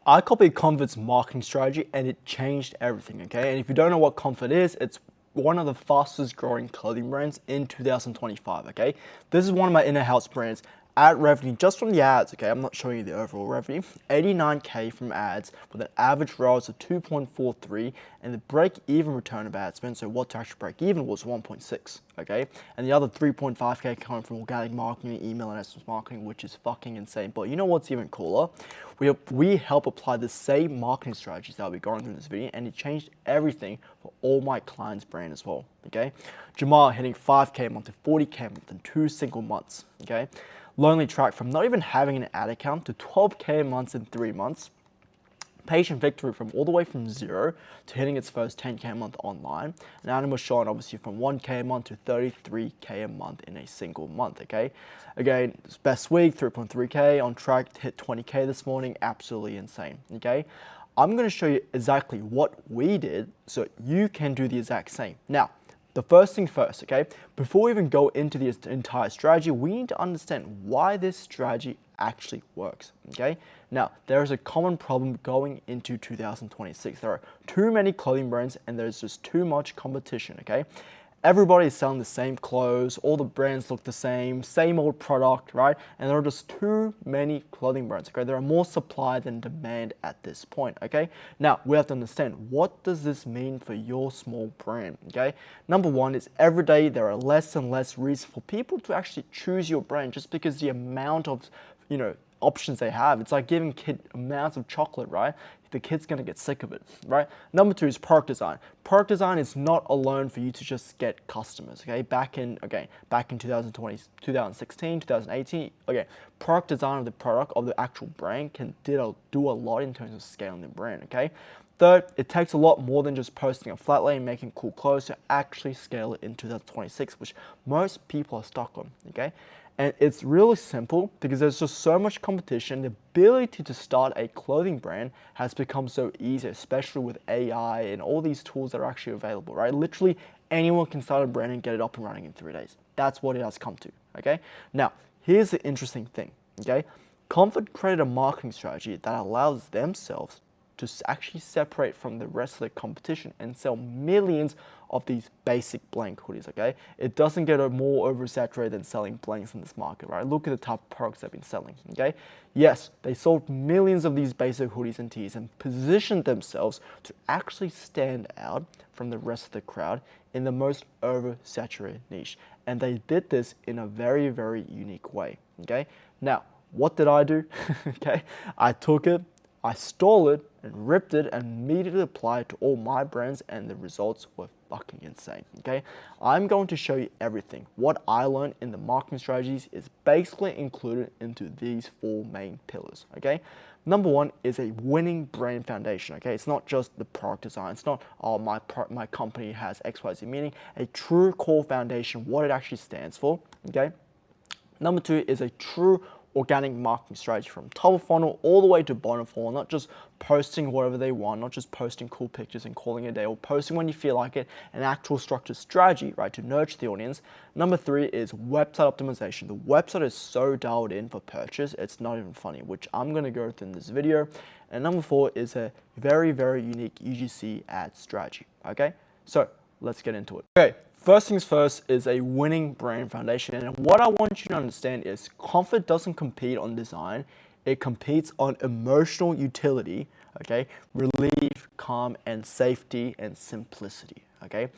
I copied Comfort's marketing strategy and it changed everything, okay? And if you don't know what Comfort is, it's one of the fastest growing clothing brands in 2025, okay? This is one of my in-house brands. Ad revenue just from the ads, okay? I'm not showing you the overall revenue. 89K from ads with an average ROAS of 2.43 and the break-even return of ad spend, so what to actually break even was 1.6, okay? And the other 3.5K coming from organic marketing, email and SMS marketing, which is fucking insane. But you know what's even cooler? We help apply the same marketing strategies that we'll be going through in this video, and it changed everything for all my clients' brand as well, okay? Jamal hitting 5K a month to 40K a month in 2 single months, okay? Lonely Track from not even having an ad account to 12K a month in 3 months. Patient Victory from all the way from 0 to hitting its first 10K a month online. And Animal Sean obviously from 1K a month to 33K a month in a single month, okay? Again, best week, 3.3K, on track to hit 20K this morning, absolutely insane, okay? I'm gonna show you exactly what we did so you can do the exact same. Now, the first thing first, okay? Before we even go into the entire strategy, we need to understand why this strategy actually works, okay? Now, there is a common problem going into 2026. There are too many clothing brands and there's just too much competition, okay? Everybody is selling the same clothes, all the brands look the same old product, right? And there are just too many clothing brands, okay? There are more supply than demand at this point, okay? Now, we have to understand, what does this mean for your small brand, okay? Number one is every day there are less and less reasons for people to actually choose your brand just because the amount of, options they have. It's like giving kid amounts of chocolate, right? The kid's gonna get sick of it, right? Number two is product design. Product design is not alone for you to just get customers, okay? Back in 2020, 2016, 2018, okay, product design of the product, of the actual brand can do a lot in terms of scaling the brand, okay? Third, it takes a lot more than just posting a flat lay and making cool clothes to actually scale it in 2026, which most people are stuck on, okay? And it's really simple because there's just so much competition. The ability to start a clothing brand has become so easy, especially with AI and all these tools that are actually available, right? Literally anyone can start a brand and get it up and running in 3 days. That's what it has come to, okay? Now, here's the interesting thing, okay? Comfort created a marketing strategy that allows themselves to actually separate from the rest of the competition and sell millions of these basic blank hoodies, okay? It doesn't get more oversaturated than selling blanks in this market, right? Look at the type of products they've been selling, okay? Yes, they sold millions of these basic hoodies and tees and positioned themselves to actually stand out from the rest of the crowd in the most oversaturated niche. And they did this in a very, very unique way, okay? Now, what did I do? Okay, I took it, I stole it and ripped it and immediately applied it to all my brands, and the results were fucking insane, okay? I'm going to show you everything. What I learned in the marketing strategies is basically included into these 4 main pillars, okay? Number one is a winning brand foundation, okay? It's not just the product design. It's not, oh, my company has XYZ, meaning a true core foundation, what it actually stands for, okay? Number two is a true organic marketing strategy from top of funnel all the way to bottom funnel, not just posting whatever they want, not just posting cool pictures and calling it a day, or posting when you feel like it, an actual structured strategy, right, to nurture the audience. Number three is website optimization. The website is so dialed in for purchase, it's not even funny, which I'm gonna go through in this video. And number four is a very, very unique UGC ad strategy, okay? So let's get into it. Okay. First things first is a winning brand foundation. And what I want you to understand is Comfort doesn't compete on design. It competes on emotional utility, okay? Relief, calm, and safety and simplicity, okay?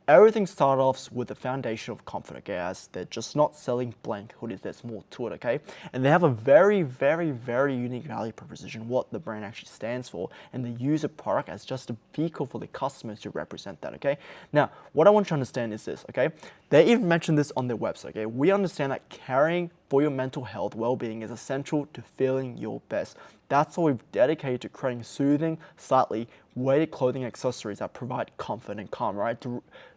Everything starts off with the foundation of Comfort, okay? As they're just not selling blank hoodies, there's more to it, okay? And they have a very, very, very unique value proposition, what the brand actually stands for, and they use a product as just a vehicle for the customers to represent that, okay? Now, what I want you to understand is this, okay? They even mentioned this on their website, okay? We understand that caring for your mental health well-being is essential to feeling your best. That's why we've dedicated to creating soothing, slightly weighted clothing accessories that provide comfort and calm, right?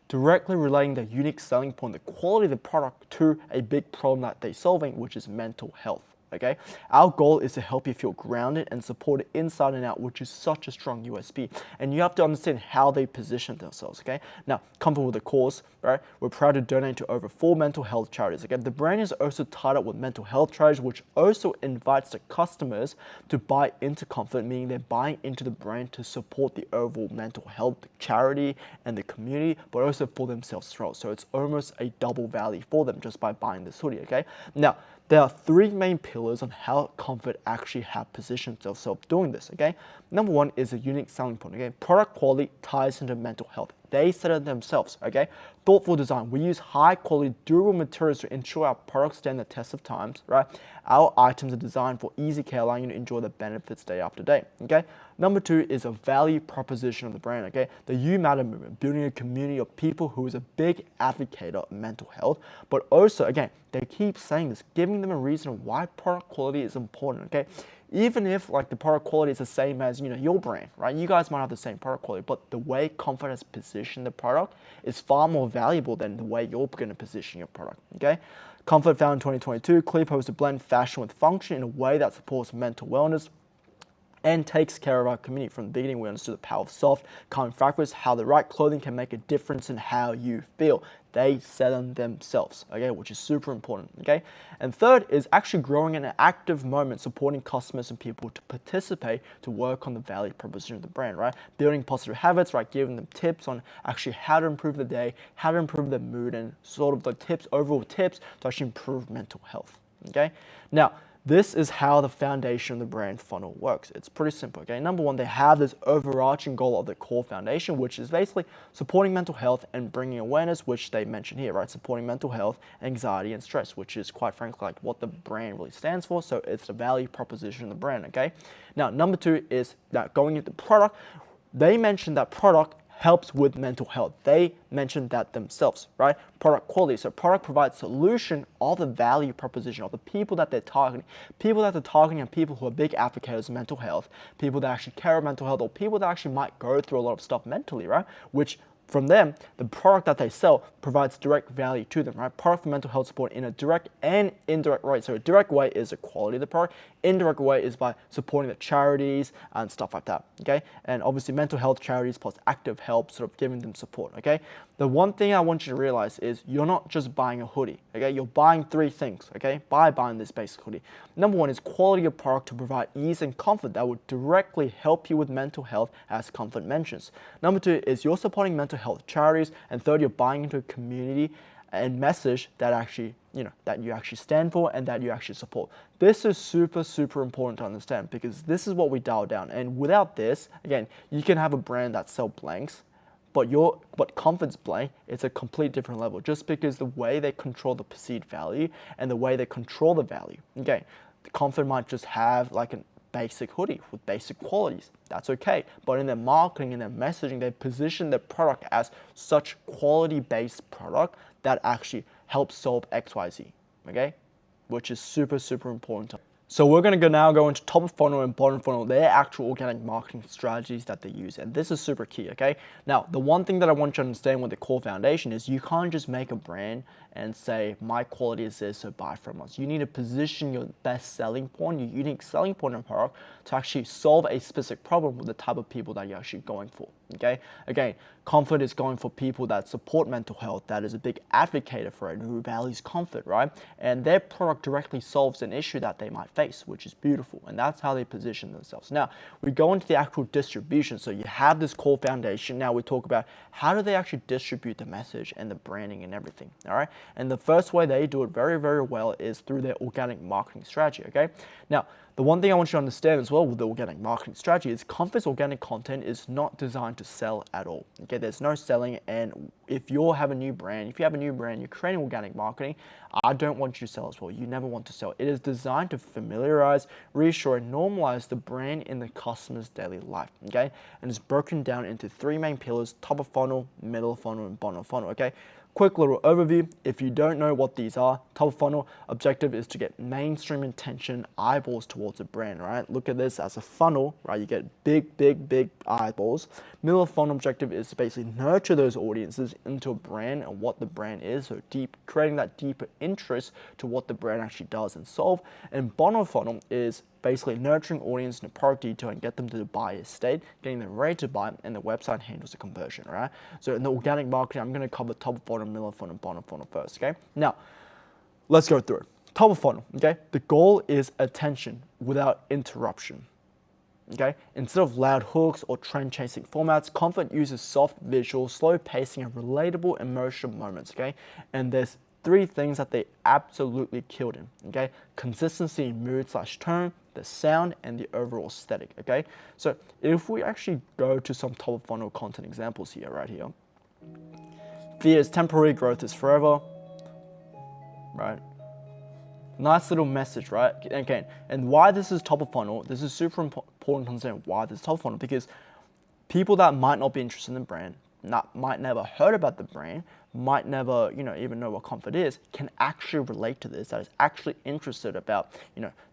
Directly relating the unique selling point, the quality of the product, to a big problem that they're solving, which is mental health, Okay, our goal is to help you feel grounded and supported inside and out, which is such a strong USP. And you have to understand how they position themselves. Okay, now Comfort with the cause, right? We're proud to donate to over 4 mental health charities. Okay, the brand is also tied up with mental health charities, which also invites the customers to buy into Comfort, meaning they're buying into the brand to support the overall mental health charity and the community, but also for themselves as well. So it's almost a double value for them just by buying this hoodie. Okay, now there are 3 main pillars on how Comfort actually have positioned themselves doing this. Okay, number 1 is a unique selling point. Okay, product quality ties into mental health. They said it themselves. Okay, thoughtful design. We use high quality, durable materials to ensure our products stand the test of times. Right, our items are designed for easy care, allowing you to enjoy the benefits day after day. Okay, number 2 is a value proposition of the brand. Okay, the You Matter movement, building a community of people who is a big advocate of mental health, but also again they keep saying this, giving them a reason why product quality is important. Okay, even if like the product quality is the same as your brand, right? You guys might have the same product quality, but the way Comfort has positioned the product is far more valuable than the way you're going to position your product. Okay, Comfort, founded in 2022, clear purpose to blend fashion with function in a way that supports mental wellness and takes care of our community. From the beginning, we understood the power of soft, calming fabrics, how the right clothing can make a difference in how you feel. They said them themselves, okay, which is super important, okay? And third is actually growing in an active moment, supporting customers and people to participate, to work on the value proposition of the brand, right? Building positive habits, right? Giving them tips on actually how to improve the day, how to improve their mood, and sort of the tips, overall tips to actually improve mental health, okay? Now, this is how the foundation of the brand funnel works. It's pretty simple, okay? Number 1, they have this overarching goal of the core foundation, which is basically supporting mental health and bringing awareness, which they mention here, right? Supporting mental health, anxiety, and stress, which is quite frankly like what the brand really stands for. So it's the value proposition of the brand, okay? Now, number 2 is that going into product, they mentioned that product helps with mental health. They mentioned that themselves, right? Product quality. So product provides solution of the value proposition of the people that they're targeting. People that they're targeting are people who are big advocates of mental health, people that actually care about mental health, or people that actually might go through a lot of stuff mentally, right? Which from them, the product that they sell provides direct value to them, right? Product for mental health support in a direct and indirect way. So a direct way is the quality of the product. Indirect way is by supporting the charities and stuff like that, okay? And obviously mental health charities plus active help, sort of giving them support, okay? The one thing I want you to realize is you're not just buying a hoodie, okay? You're buying 3 things, okay? By buying this basic hoodie. Number 1 is quality of product to provide ease and comfort that would directly help you with mental health, as Comfort mentions. Number 2 is you're supporting mental health charities, and third, you're buying into a community and message that actually, that you actually stand for and that you actually support. This is super, super important to understand, because this is what we dial down. And without this, again, you can have a brand that sells blanks, but Comfort's blank, it's a complete different level, just because the way they control the perceived value and the way they control the value. Okay, Comfort might just have like a basic hoodie with basic qualities. That's okay. But in their marketing and their messaging, they position their product as such quality-based product that actually helps solve XYZ, okay? Which is super, super important. So we're going to now go into top of funnel and bottom funnel, their actual organic marketing strategies that they use. And this is super key, okay? Now, the one thing that I want you to understand with the core foundation is you can't just make a brand and say, my quality is this, so buy from us. You need to position your best selling point, your unique selling point in product to actually solve a specific problem with the type of people that you're actually going for, okay? Again, Comfort is going for people that support mental health, that is a big advocate for it, who values comfort, right? And their product directly solves an issue that they might face, which is beautiful. And that's how they position themselves. Now, we go into the actual distribution. So you have this core foundation. Now we talk about how do they actually distribute the message and the branding and everything, all right? And the first way they do it very, very well is through their organic marketing strategy, okay? Now, the one thing I want you to understand as well with the organic marketing strategy is Comfort's organic content is not designed to sell at all. Okay, there's no selling, and if you have a new brand, you're creating organic marketing, I don't want you to sell as well. You never want to sell. It is designed to familiarize, reassure, and normalize the brand in the customer's daily life, okay? And it's broken down into 3 main pillars: top of funnel, middle of funnel, and bottom of funnel, okay? quick little overview. If you don't know what these are, top of funnel objective is to get mainstream attention, eyeballs towards a brand, right? Look at this as a funnel, right? You get big eyeballs. Middle of funnel objective is to basically nurture those audiences into a brand and what the brand is, so creating that deeper interest to what the brand actually does and solve. And bottom of funnel is basically nurturing audience in a product detail and get them to the buyer state, getting them ready to buy, and the website handles the conversion, right? So in the organic marketing, I'm going to cover top of funnel, middle of funnel, and bottom of funnel first, okay? Now, let's go through it. Top of funnel, okay? The goal is attention without interruption, okay? Instead of loud hooks or trend-chasing formats, Comfrt uses soft visual, slow pacing, and relatable emotional moments, okay? And there's 3 things that they absolutely killed in, okay? Consistency in mood/tone, the sound, and the overall aesthetic, okay? So if we actually go to some top of funnel content examples here, right here. Fear is temporary, growth is forever, right? Nice little message, right? Again, and why this is top of funnel, this is super important to understand why this is top of funnel, because people that might not be interested in the brand, might never heard about the brand, might never, even know what Comfrt is, can actually relate to this, that is actually interested about,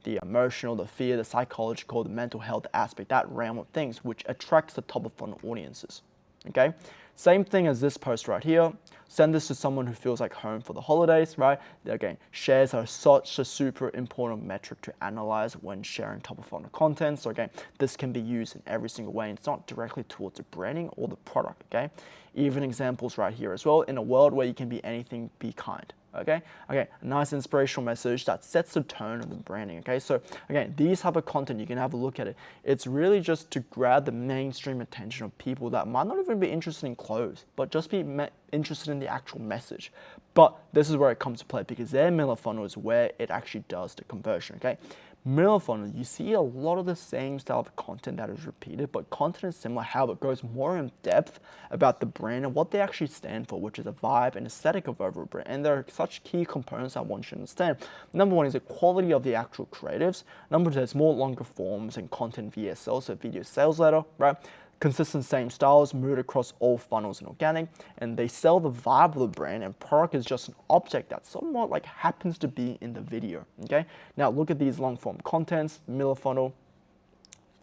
the emotional, the fear, the psychological, the mental health aspect, that realm of things, which attracts the top of funnel audiences, okay? Same thing as this post right here. Send this to someone who feels like home for the holidays, right? Again, shares are such a super important metric to analyze when sharing top of funnel content. So again, this can be used in every single way. And it's not directly towards the branding or the product, okay? Even examples right here as well. In a world where you can be anything, be kind. Okay, a nice inspirational message that sets the tone of the branding. Okay, so again, these type of content, you can have a look at it. It's really just to grab the mainstream attention of people that might not even be interested in clothes, but just be interested in the actual message. But this is where it comes to play, because their middle funnel is where it actually does the conversion. Okay, middle funnel, you see a lot of the same style of content that is repeated, but content is similar. How it goes more in depth about the brand and what they actually stand for, which is a vibe and aesthetic of overall brand. And there are such key components I want you to understand. Number 1 is the quality of the actual creatives. Number 2 is more longer forms and content VSL, so video sales letter, right? Consistent same styles, mood across all funnels and organic, and they sell the vibe of the brand, and product is just an object that somewhat like happens to be in the video, okay? Now look at these long form contents, middle funnel.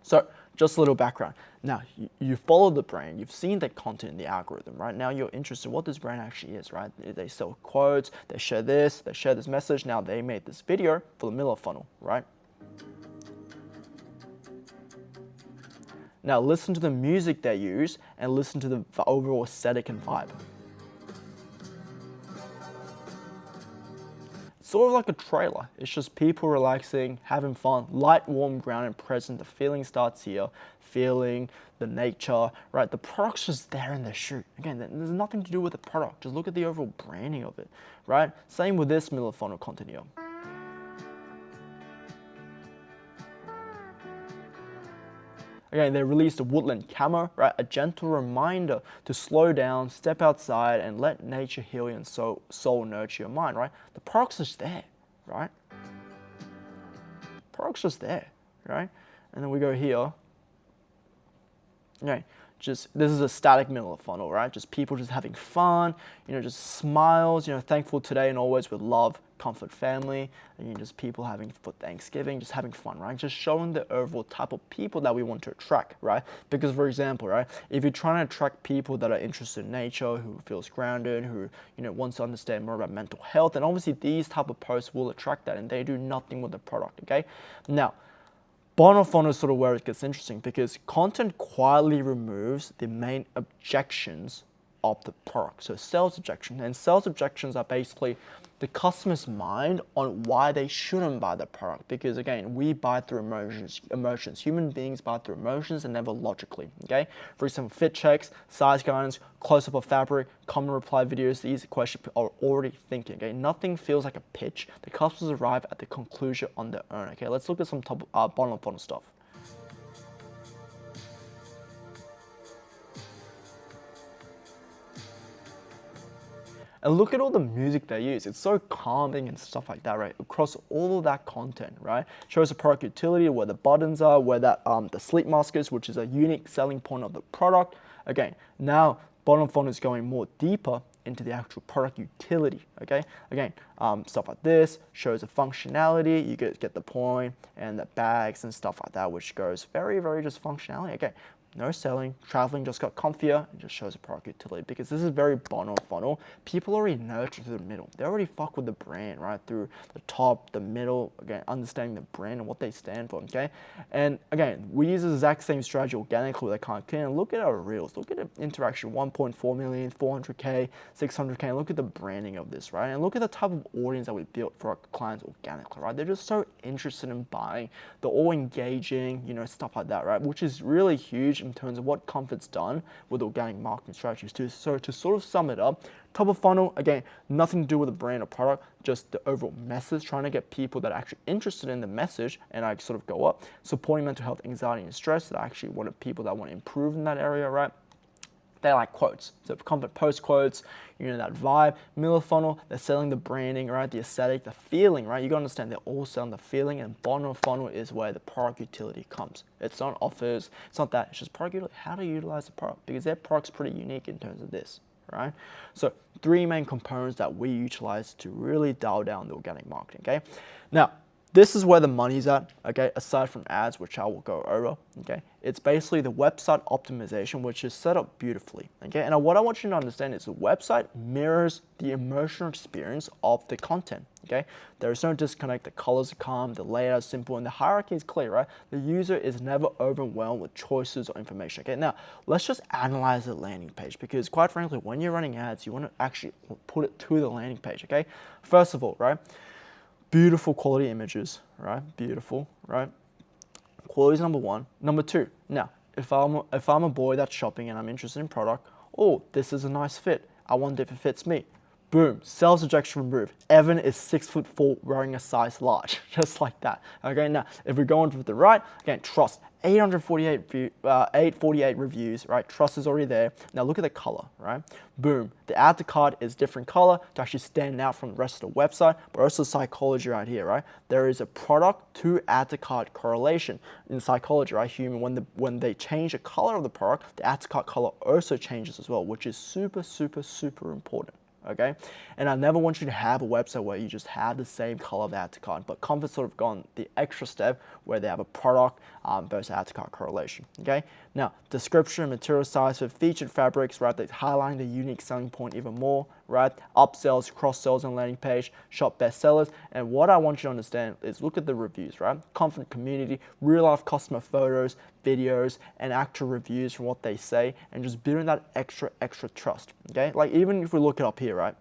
So just a little background. Now you follow the brand, you've seen that content in the algorithm, right? Now you're interested in what this brand actually is, right? They sell quotes, they share this message. Now they made this video for the middle funnel, right? Now listen to the music they use and listen to the overall aesthetic and vibe. It's sort of like a trailer. It's just people relaxing, having fun, light, warm, grounded, present. The feeling starts here, feeling the nature, right? The product's just there in the shoot. Again, there's nothing to do with the product. Just look at the overall branding of it, right? Same with this middle funnel content here. Again, they released a woodland camo, right? A gentle reminder to slow down, step outside, and let nature heal you and soul nurture your mind, right? The product's just there, right? Product's just there, right? And then we go here. Okay, this is a static middle of funnel, right? Just people just having fun, just smiles, thankful today and always with love, Comfrt family, and just people having for Thanksgiving, just having fun, right? Just showing the overall type of people that we want to attract, right? Because for example, right, if you're trying to attract people that are interested in nature, who feels grounded, who wants to understand more about mental health, and obviously these type of posts will attract that, and they do nothing with the product. Okay, now bottom funnel is sort of where it gets interesting, because content quietly removes the main objections of the product. So sales objections, and sales objections are basically the customer's mind on why they shouldn't buy the product. Because again, we buy through emotions. Human beings buy through emotions and never logically, okay? For example, fit checks, size guidance, close-up of fabric, common reply videos, these questions are already thinking, okay? Nothing feels like a pitch. The customers arrive at the conclusion on their own, okay? Let's look at some bottom funnel stuff. And look at all the music they use. It's so calming and stuff like that, right? Across all of that content, right? Shows the product utility, where the buttons are, where that the sleep mask is, which is a unique selling point of the product. Again, now bottom funnel is going more deeper into the actual product utility, okay? Again, stuff like this shows the functionality, you get the point, and the bags and stuff like that, which goes very, very just functionality. Okay, no selling, traveling just got comfier, it just shows a product utility because this is very bottom of funnel. People already nurture through the middle. They already fuck with the brand, right? Through the top, the middle, again, understanding the brand and what they stand for, okay? And again, we use the exact same strategy organically with content. And look at our reels, look at the interaction, 1.4 million, 400K, 600K, and look at the branding of this, right? And look at the type of audience that we built for our clients organically, right? They're just so interested in buying. They're all engaging, you know, stuff like that, right? Which is really huge in terms of what Comfort's done with organic marketing strategies too. So to sort of sum it up, top of funnel, again, nothing to do with the brand or product, just the overall message, trying to get people that are actually interested in the message and I sort of go up, supporting mental health, anxiety, and stress that I actually wanted people that want to improve in that area, right? They like quotes. So Comfort post quotes, you know, that vibe. Middle funnel, they're selling the branding, right? The aesthetic, the feeling, right? You gotta understand they're all selling the feeling, and bottom of funnel is where the product utility comes. It's not offers, it's not that, it's just product utility, how to utilize the product, because their product's pretty unique in terms of this, right? So 3 main components that we utilize to really dial down the organic marketing, okay? Now, this is where the money's at, okay, aside from ads, which I will go over, okay? It's basically the website optimization, which is set up beautifully, okay? And what I want you to understand is the website mirrors the emotional experience of the content, okay? There is no disconnect, the colors are calm, the layout is simple, and the hierarchy is clear, right? The user is never overwhelmed with choices or information, okay? Now, let's just analyze the landing page, because quite frankly, when you're running ads, you want to actually put it to the landing page, okay? First of all, right? Beautiful quality images, right? Beautiful, right? Quality is number 1. Number 2, now, if I'm a boy that's shopping and I'm interested in product, oh, this is a nice fit. I wonder if it fits me. Boom, sales rejection removed. Evan is 6'4", wearing a size large, just like that. Okay, now, if we go on to the right, again, trust. 848 reviews, right? Trust is already there. Now look at the color, right? Boom. The add to cart is different color to actually stand out from the rest of the website, but also psychology right here, right? There is a product to add to cart correlation in psychology, right? When they change the color of the product, the add to cart color also changes as well, which is super, super, super important. Okay, and I never want you to have a website where you just have the same color of the add to cart, but Comfort's sort of gone the extra step where they have a product versus add to cart correlation. Okay, now description, material size for featured fabrics, right? They're highlighting the unique selling point even more, right? Upsells, cross sells on landing page, shop bestsellers, and what I want you to understand is look at the reviews, right? Comfort community, real life customer photos, videos, and actual reviews from what they say, and just building that extra trust. Okay, like even if we look it up here, right?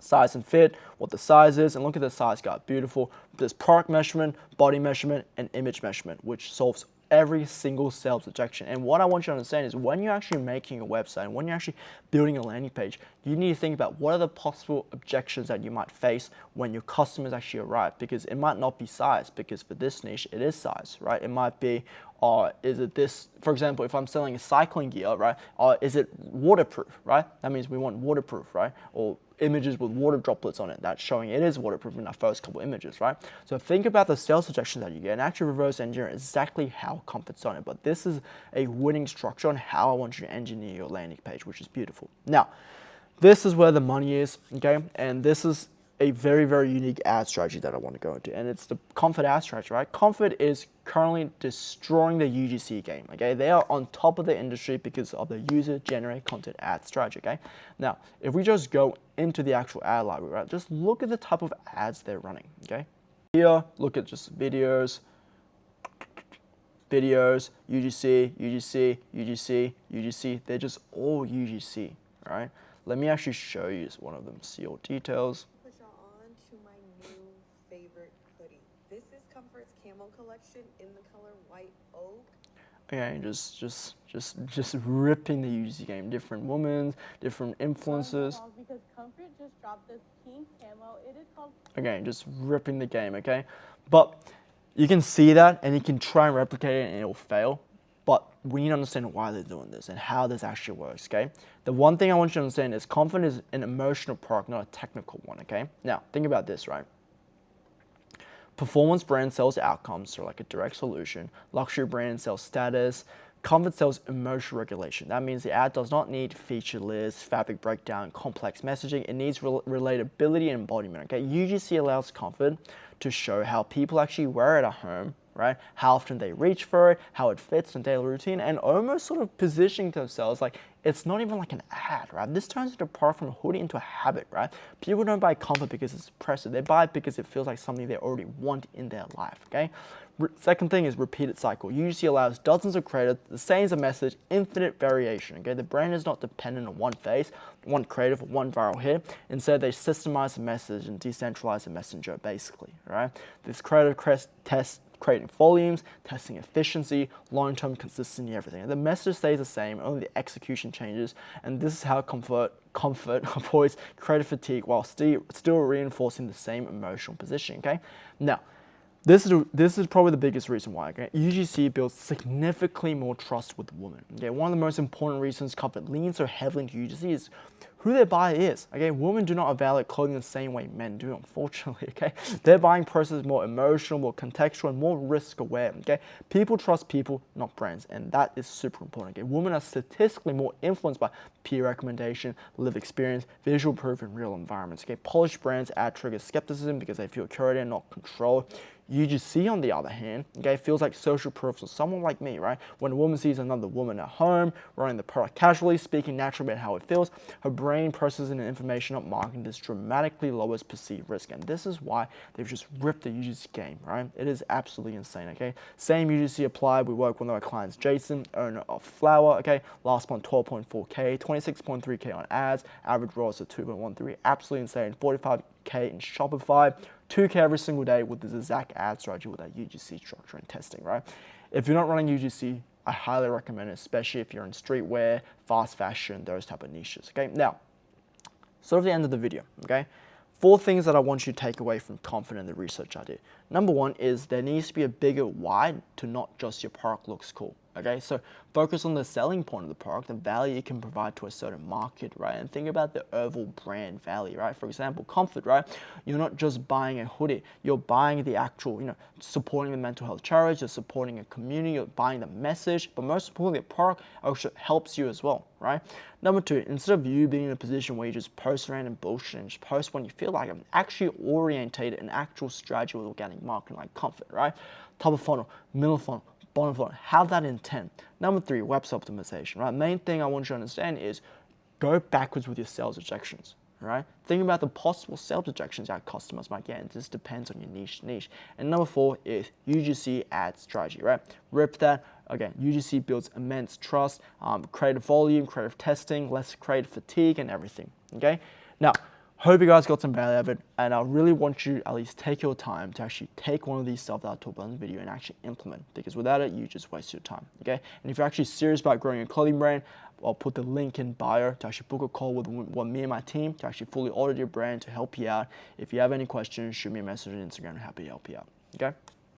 Size and fit, what the size is, and look at the size guide, beautiful. There's product measurement, body measurement, and image measurement, which solves every single sales rejection. And what I want you to understand is when you're actually making a website and when you're actually building a landing page, you need to think about what are the possible objections that you might face when your customers actually arrive, because it might not be size, because for this niche, it is size, right? It might be, is it this, for example, if I'm selling a cycling gear, right? Is it waterproof, right? That means we want waterproof, right? Or images with water droplets on it, that's showing it is waterproof in our first couple images, right? So think about the sales suggestions that you get and actually reverse engineer exactly how Comfort's done it. But this is a winning structure on how I want you to engineer your landing page, which is beautiful. Now, this is where the money is, okay? And this is a very, very unique ad strategy that I want to go into, and it's the Comfort ad strategy, right? Comfort is currently destroying the UGC game, okay? They are on top of the industry because of the user-generated content ad strategy, okay? Now, if we just go into the actual ad library, right, just look at the type of ads they're running, okay? Here, look at just videos, UGC, UGC, UGC, UGC. They're just all UGC, right? Let me actually show you one of them, see all details. Camo collection in the color white oak. Okay, just ripping the UGC game. Different women, different influencers. Because Comfort just dropped this pink camo. It is called. Okay, just ripping the game. Okay, but you can see that, and you can try and replicate it, and it will fail. But we need to understand why they're doing this and how this actually works. Okay, the one thing I want you to understand is Comfort is an emotional product, not a technical one. Okay, now think about this, right? Performance brand sells outcomes, so like a direct solution. Luxury brand sells status. Comfort sells emotional regulation. That means the ad does not need feature lists, fabric breakdown, complex messaging. It needs relatability and embodiment. Okay, UGC allows Comfort to show how people actually wear it at home, right? How often they reach for it, how it fits in daily routine, and almost sort of positioning themselves like it's not even like an ad, right? This turns into a product from a hoodie into a habit, right? People don't buy Comfort because it's impressive. They buy it because it feels like something they already want in their life, okay? Second thing is repeated cycle. UGC allows dozens of creators, the same as a message, infinite variation, okay? The brand is not dependent on one phase, one creative, one viral hit. Instead, they systemize the message and decentralize the messenger, basically, right? This creative test creating volumes, testing efficiency, long-term consistency, everything. And the message stays the same, only the execution changes. And this is how Comfrt avoids creative fatigue while still reinforcing the same emotional position, okay? Now, this is probably the biggest reason why, okay? UGC builds significantly more trust with women, okay? One of the most important reasons Comfort leans so heavily into UGC is who their buyer is, okay? Women do not evaluate clothing the same way men do, unfortunately, okay? Their buying process is more emotional, more contextual, and more risk aware, okay? People trust people, not brands, and that is super important, okay? Women are statistically more influenced by peer recommendation, lived experience, visual proof, and real environments, okay? Polished brands add trigger skepticism because they feel curated and not controlled. UGC, on the other hand, okay, feels like social proof for someone like me, right? When a woman sees another woman at home, wearing the product casually, speaking naturally about how it feels, her brain processes the information, not marketing. This dramatically lowers perceived risk, and this is why they've just ripped the UGC game, right? It is absolutely insane, okay? Same UGC applied. We work with one of our clients, Jason, owner of Flower, okay? Last month, 12.4K, 26.3K on ads, average ROAS of 2.13, absolutely insane, 45K in Shopify, 2K every single day with this exact ad strategy with that UGC structure and testing, right? If you're not running UGC, I highly recommend it, especially if you're in streetwear, fast fashion, those type of niches, okay? Now, sort of the end of the video, okay? 4 things that I want you to take away from Comfrt and the research I did. Number 1 is there needs to be a bigger why to not just your product looks cool. Okay, so focus on the selling point of the product, the value it can provide to a certain market, right? And think about the overall brand value, right? For example, Comfrt, right? You're not just buying a hoodie, you're buying the actual, supporting the mental health charity, you're supporting a community, you're buying the message, but most importantly, the product actually helps you as well, right? Number 2, instead of you being in a position where you just post random bullshit and just post when you feel like it, actually orientate an actual strategy with organic marketing like Comfrt, right? Top of funnel, middle funnel, bottom of funnel, have that intent. Number 3, website optimization, right? Main thing I want you to understand is go backwards with your sales objections, right? Think about the possible sales objections our customers might get. It just depends on your niche. And number 4 is UGC ad strategy, right? Rip that. Again, UGC builds immense trust, creative volume, creative testing, less creative fatigue, and everything, okay? Now, hope you guys got some value out of it, and I really want you to at least take your time to actually take one of these stuff that I talked about in the video and actually implement, because without it, you just waste your time, okay? And if you're actually serious about growing a clothing brand, I'll put the link in bio to actually book a call with me and my team to actually fully audit your brand to help you out. If you have any questions, shoot me a message on Instagram. I'm happy to help you out, okay?